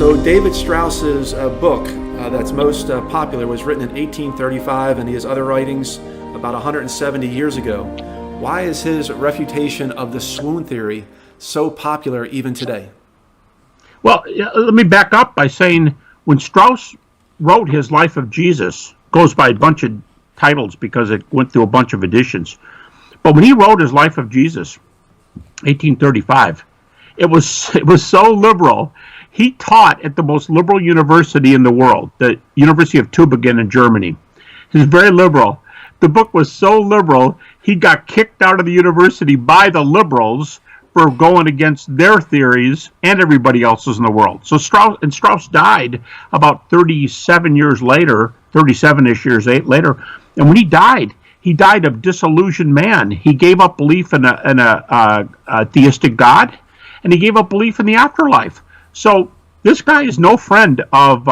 So David Strauss's book that's most popular was written in 1835, and he has other writings about 170 years ago. Why is his refutation of the swoon theory so popular even today? Well, let me back up by saying when Strauss wrote his Life of Jesus, goes by a bunch of titles because it went through a bunch of editions. But when he wrote his Life of Jesus, 1835, it was so liberal. He taught at the most liberal university in the world, the University of Tübingen in Germany. He was very liberal. The book was so liberal, he got kicked out of the university by the liberals for going against their theories and everybody else's in the world. So Strauss died about 37 years later, 37-ish years later. And when he died of disillusioned man. He gave up belief in a theistic God, and he gave up belief in the afterlife. So this guy is no friend of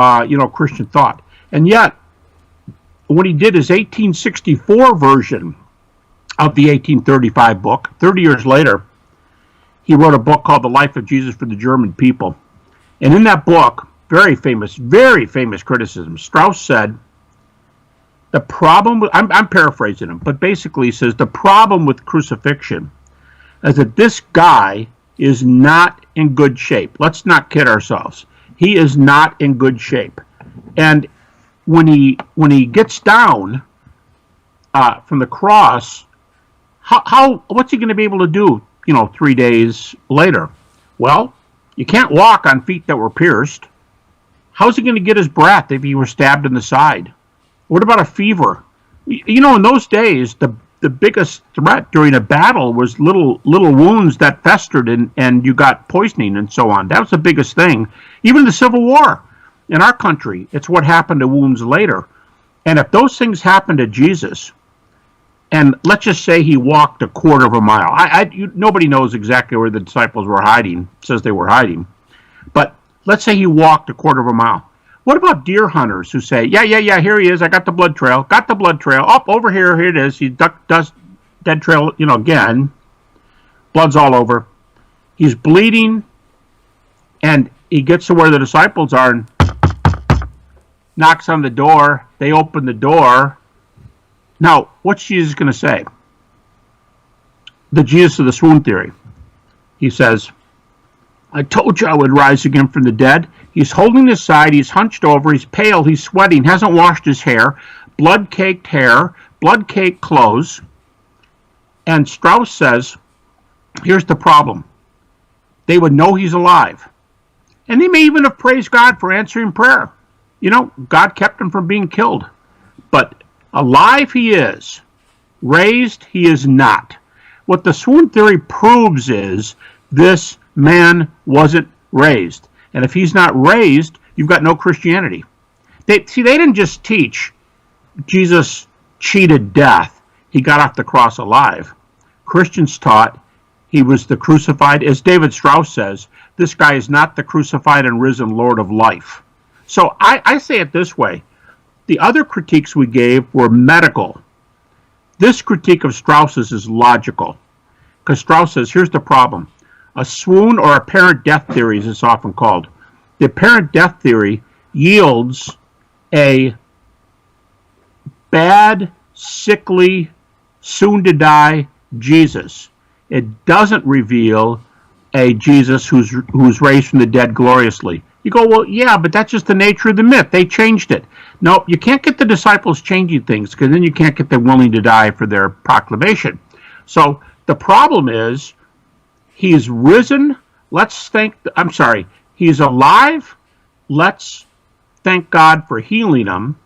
Christian thought. And yet, when he did his 1864 version of the 1835 book, 30 years later, he wrote a book called The Life of Jesus for the German People. And in that book, very famous criticism, Strauss said, the problem with, I'm paraphrasing him, but basically he says the problem with crucifixion is that this guy is not in good shape. Let's not kid ourselves. He is not in good shape. And when he gets down from the cross, what's he going to be able to do, 3 days later? Well, you can't walk on feet that were pierced. How's he going to get his breath if he were stabbed in the side? What about a fever? In those days, the biggest threat during a battle was little wounds that festered and you got poisoning and so on. That was the biggest thing. Even the Civil War in our country, it's what happened to wounds later. And if those things happened to Jesus, and let's just say he walked a quarter of a mile. Nobody knows exactly where the disciples were hiding. It says they were hiding. But let's say he walked a quarter of a mile. What about deer hunters who say, yeah, here he is. I got the blood trail. Up over here it is. He does dead trail, again. Blood's all over. He's bleeding, and he gets to where the disciples are and knocks on the door. They open the door. Now, what's Jesus going to say? The Jesus of the swoon theory. He says, I told you I would rise again from the dead. He's holding his side. He's hunched over. He's pale. He's sweating. Hasn't washed his hair. Blood-caked hair. Blood-caked clothes. And Strauss says, here's the problem. They would know he's alive. And they may even have praised God for answering prayer. God kept him from being killed. But alive he is. Raised he is not. What the swoon theory proves is this man wasn't raised. And if he's not raised, you've got no Christianity. They didn't just teach Jesus cheated death. He got off the cross alive. Christians taught he was the crucified. As David Strauss says, this guy is not the crucified and risen Lord of life. So I say it this way. The other critiques we gave were medical. This critique of Strauss's is logical. Because Strauss says, here's the problem. A swoon or apparent death theory, as it's often called. The apparent death theory yields a bad, sickly, soon-to-die Jesus. It doesn't reveal a Jesus who's raised from the dead gloriously. You go, well, yeah, but that's just the nature of the myth. They changed it. No, you can't get the disciples changing things because then you can't get them willing to die for their proclamation. So the problem is, he's risen. He's alive. Let's thank God for healing him.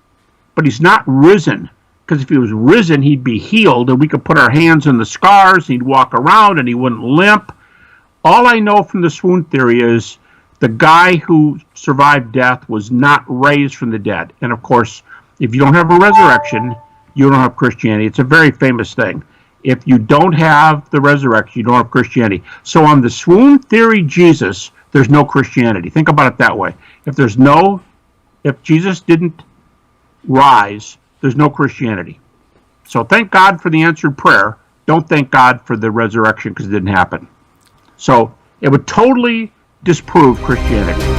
But he's not risen. Because if he was risen, he'd be healed. And we could put our hands in the scars. He'd walk around and he wouldn't limp. All I know from the swoon theory is the guy who survived death was not raised from the dead. And of course, if you don't have a resurrection, you don't have Christianity. It's a very famous thing. If you don't have the resurrection, you don't have Christianity. So on the swoon theory Jesus, there's no Christianity. Think about it that way. If Jesus didn't rise, there's no Christianity. So thank God for the answered prayer. Don't thank God for the resurrection because it didn't happen. So it would totally disprove Christianity.